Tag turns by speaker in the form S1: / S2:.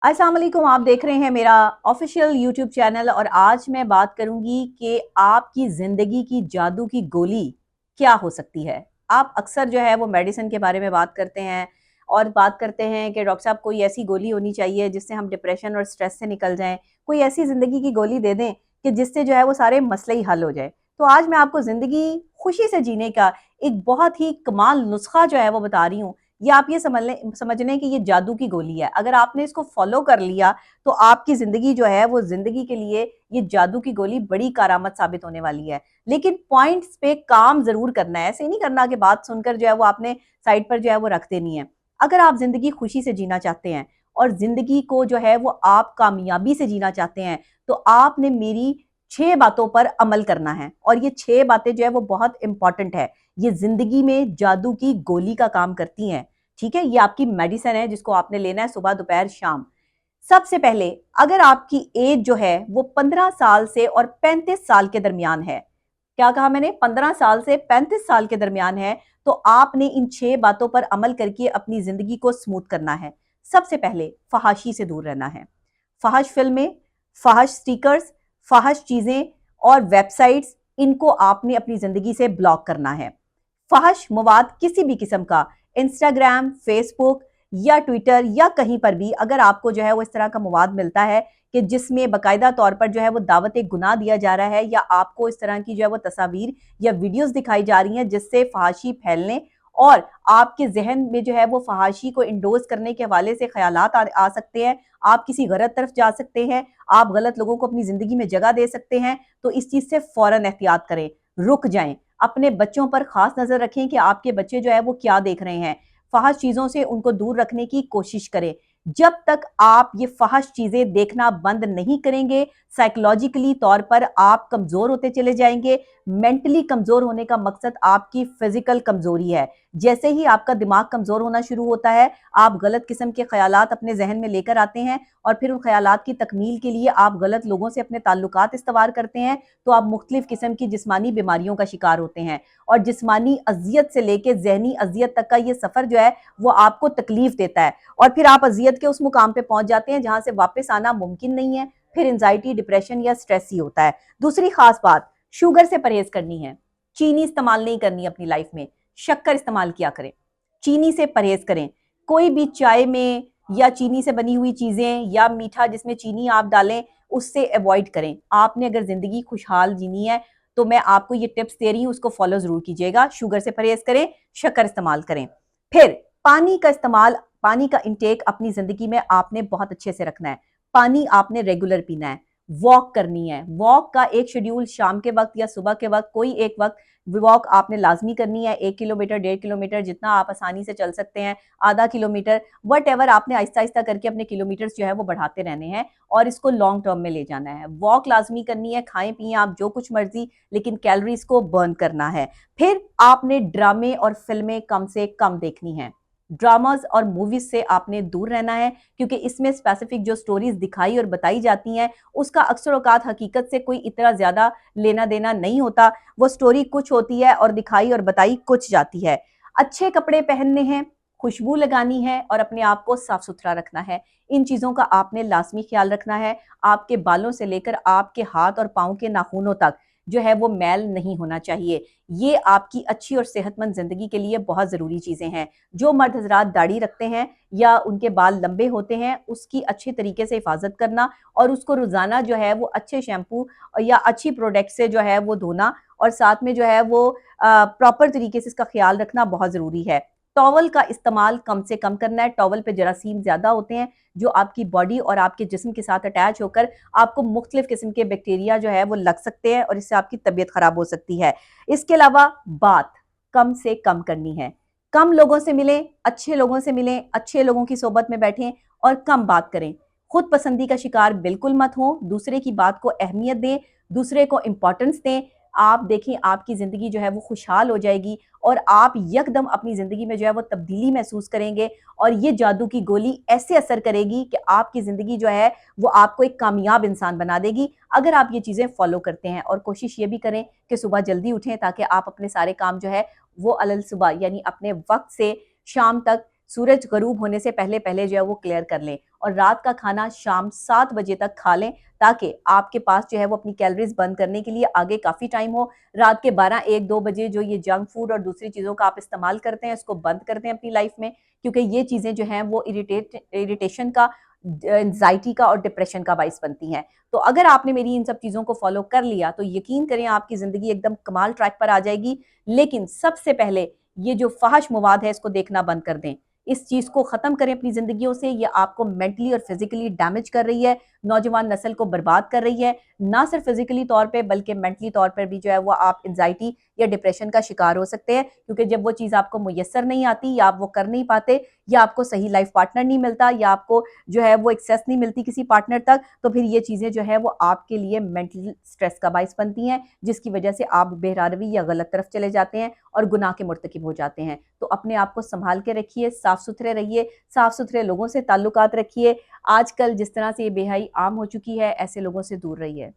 S1: अस्सलाम वालेकुम। आप देख रहे हैं मेरा ऑफिशियल यूट्यूब चैनल और आज मैं बात करूंगी कि आपकी ज़िंदगी की जादू की गोली क्या हो सकती है। आप अक्सर जो है वो मेडिसिन के बारे में बात करते हैं और बात करते हैं कि डॉक्टर साहब कोई ऐसी गोली होनी चाहिए जिससे हम डिप्रेशन और स्ट्रेस से निकल जाएं, कोई ऐसी ज़िंदगी की गोली दे दें कि जिससे जो है वो सारे मसले ही हल हो जाए। तो आज मैं आपको ज़िंदगी खुशी से जीने का एक बहुत ही कमाल नुस्खा जो है वो बता रही हूँ। या आप ये समझ लें कि ये जादू की गोली है। अगर आपने इसको फॉलो कर लिया तो आपकी ज़िंदगी जो है वो ज़िंदगी के लिए ये जादू की गोली बड़ी कारआमद साबित होने वाली है। लेकिन पॉइंट्स पे काम ज़रूर करना है। ऐसे नहीं करना कि बात सुनकर जो है वो आपने साइड पर जो है वो रख देनी है। अगर आप ज़िंदगी खुशी से जीना चाहते हैं और ज़िंदगी को जो है वो आप कामयाबी से जीना चाहते हैं, तो आपने मेरी 6 बातों पर अमल करना है और ये 6 बातें जो है वो बहुत इंपॉर्टेंट है। ये ज़िंदगी में जादू की गोली का काम करती हैं। ठीक है, ये आपकी मेडिसिन है जिसको आपने लेना है सुबह दोपहर शाम। सबसे पहले, अगर आपकी एज जो है वो 15 साल से और 35 साल के दरमियान है, क्या कहा मैंने, 15 साल से 35 साल के दरमियान है, तो आपने इन 6 बातों पर अमल करके अपनी जिंदगी को स्मूथ करना है। सबसे पहले फहाशी से दूर रहना है। फहश फिल्में, फहश स्टिकर्स, फहश चीजें और वेबसाइट्स, इनको आपने अपनी जिंदगी से ब्लॉक करना है। फहश मवाद किसी भी किस्म का इंस्टाग्राम, फेसबुक या ट्विटर या कहीं पर भी अगर आपको जो है वो इस तरह का मवाद मिलता है कि जिसमें बाकायदा तौर पर जो है वो दावत गुनाह दिया जा रहा है या आपको इस तरह की जो है वो तस्वीर या वीडियोस दिखाई जा रही हैं जिससे फहाशी फैलने और आपके जहन में जो है वो फहाशी को इंडोज करने के हवाले से ख्यालात आ सकते हैं, आप किसी गलत तरफ जा सकते हैं, आप गलत लोगों को अपनी जिंदगी में जगह दे सकते हैं, तो इस चीज से फौरन एहतियात करें, रुक जाएं। अपने बच्चों पर खास नजर रखें कि आपके बच्चे जो है वो क्या देख रहे हैं। फहश चीजों से उनको दूर रखने की कोशिश करें। जब तक आप ये फहश चीजें देखना बंद नहीं करेंगे, साइकोलॉजिकली तौर पर आप कमजोर होते चले जाएंगे। मेंटली कमजोर होने का मकसद आपकी फिजिकल कमजोरी है। जैसे ही आपका दिमाग कमजोर होना शुरू होता है, आप गलत किस्म के ख्यालात अपने जहन में लेकर आते हैं और फिर उन ख्यालात की तकमील के लिए आप गलत लोगों से अपने ताल्लुकात इस्तवार करते हैं, तो आप मुख्तलिफ किस्म की जिस्मानी बीमारियों का शिकार होते हैं। और जिस्मानी अजियत से लेकर जहनी अजियत तक का ये सफर जो है वो आपको तकलीफ देता है और फिर आप अजियत के उस मुकाम पे पहुंच जाते हैं जहां से वापस आना मुमकिन नहीं है। फिर एंजाइटी, डिप्रेशन या स्ट्रेस ही होता है। दूसरी खास बात, शुगर से परहेज करनी है। चीनी इस्तेमाल नहीं करनी अपनी लाइफ में, शक्कर इस्तेमाल किया करें। चीनी से परहेज करें। कोई भी चाय में या चीनी से बनी हुई चीजें या मीठा जिसमें चीनी आप डालें, उससे अवॉइड करें। आपने अगर जिंदगी खुशहाल जीनी है तो मैं आपको ये टिप्स दे रही हूं, उसको फॉलो जरूर कीजिएगा। शुगर से परहेज करें, शक्कर इस्तेमाल करें। फिर पानी का इस्तेमाल, पानी का इंटेक अपनी जिंदगी में आपने बहुत अच्छे से रखना है। पानी आपने रेगुलर पीना है। वॉक करनी है। वॉक का एक शेड्यूल, शाम के वक्त या सुबह के वक्त, कोई एक वक्त वॉक आपने लाजमी करनी है। 1 किलोमीटर, 1.5 किलोमीटर, जितना आप आसानी से चल सकते हैं, आधा किलोमीटर, वट एवर, आपने आहिस्ता आहिस्ता करके अपने किलोमीटर्स जो है वो बढ़ाते रहने हैं और इसको लॉन्ग टर्म में ले जाना है। वॉक लाजमी करनी है। खाएं पिए आप जो कुछ मर्जी, लेकिन कैलोरीज को बर्न करना है। फिर आपने ड्रामे और फिल्में कम से कम देखनी है। ड्रामाज और मूवीज से आपने दूर रहना है क्योंकि इसमें स्पेसिफिक जो स्टोरीज दिखाई और बताई जाती हैं उसका अक्सर औकात हकीकत से कोई इतना ज्यादा लेना देना नहीं होता। वो स्टोरी कुछ होती है और दिखाई और बताई कुछ जाती है। अच्छे कपड़े पहनने हैं, खुशबू लगानी है और अपने आप को साफ सुथरा रखना है। इन चीजों का आपने लाजमी ख्याल रखना है। आपके बालों से लेकर आपके हाथ और पांव के नाखूनों तक जो है वो मैल नहीं होना चाहिए। ये आपकी अच्छी और सेहतमंद जिंदगी के लिए बहुत जरूरी चीजें हैं। जो मर्द हजरात दाढ़ी रखते हैं या उनके बाल लंबे होते हैं, उसकी अच्छी तरीके से हिफाजत करना और उसको रोजाना जो है वो अच्छे शैम्पू या अच्छी प्रोडक्ट से जो है वो धोना और साथ में जो है वो प्रॉपर तरीके से इसका ख्याल रखना बहुत जरूरी है। टॉवल का इस्तेमाल कम से कम करना है। टॉवल पे जरासीम ज्यादा होते हैं जो आपकी बॉडी और आपके जिस्म के साथ अटैच होकर आपको मुख्तलिफ किस्म के बैक्टीरिया जो है वो लग सकते हैं और इससे आपकी तबीयत खराब हो सकती है। इसके अलावा बात कम से कम करनी है। कम लोगों से मिलें, अच्छे लोगों से मिलें, अच्छे लोगों की सोबत में बैठें और कम बात करें। खुद पसंदी का शिकार बिल्कुल मत हो। दूसरे की बात को अहमियत दें, दूसरे को इंपॉर्टेंस दें। आप देखें आपकी जिंदगी जो है वो खुशहाल हो जाएगी और आप यकदम अपनी जिंदगी में जो है वो तब्दीली महसूस करेंगे और ये जादू की गोली ऐसे असर करेगी कि आपकी जिंदगी जो है वो आपको एक कामयाब इंसान बना देगी अगर आप ये चीजें फॉलो करते हैं। और कोशिश ये भी करें कि सुबह जल्दी उठें ताकि आप अपने सारे काम जो है वो अलल सुबह यानी अपने वक्त से शाम तक सूरज गरूब होने से पहले पहले जो है वो क्लियर कर लें और रात का खाना शाम 7 बजे तक खा लें, ताकि आपके पास जो है वो अपनी कैलोरीज बर्न करने के लिए आगे काफ़ी टाइम हो। रात के 12, 1, 2 बजे जो ये जंक फूड और दूसरी चीज़ों का आप इस्तेमाल करते हैं, इसको बंद कर दें अपनी लाइफ में, क्योंकि ये चीज़ें जो हैं वो इरिटेशन का, एंग्जाइटी का और डिप्रेशन का बाइस बनती हैं। तो अगर आपने मेरी इन सब चीज़ों को फॉलो कर लिया तो यकीन करें आपकी ज़िंदगी एकदम कमाल ट्रैक पर आ जाएगी। लेकिन सबसे पहले ये जो फ़ाहिश मवाद है इसको देखना बंद कर दें। इस चीज़ को ख़त्म करें अपनी ज़िंदगियों से, ये आपको मेंटली और फिज़िकली डैमेज कर रही है, नौजवान नस्ल को बर्बाद कर रही है। ना सिर्फ फिज़िकली तौर पे बल्कि मेंटली तौर पर भी जो है वो आप एंग्जाइटी या डिप्रेशन का शिकार हो सकते हैं, क्योंकि जब वो चीज़ आपको मुयस्सर नहीं आती या आप वो कर नहीं पाते या आपको सही लाइफ पार्टनर नहीं मिलता या आपको जो है वो एक्सेस नहीं मिलती किसी पार्टनर तक, तो फिर ये चीज़ें जो है वो आपके लिए मेंटल स्ट्रेस का बाइस बनती हैं, जिसकी वजह से आप बेहरारवी या गलत तरफ चले जाते हैं और गुनाह के मुर्तकिब हो जाते हैं। तो अपने आप को संभाल के रखिए, साफ सुथरे रहिए, साफ सुथरे लोगों से ताल्लुकात रखिए। आजकल जिस तरह से ये बेहयाई आम हो चुकी है, ऐसे लोगों से दूर रहिए।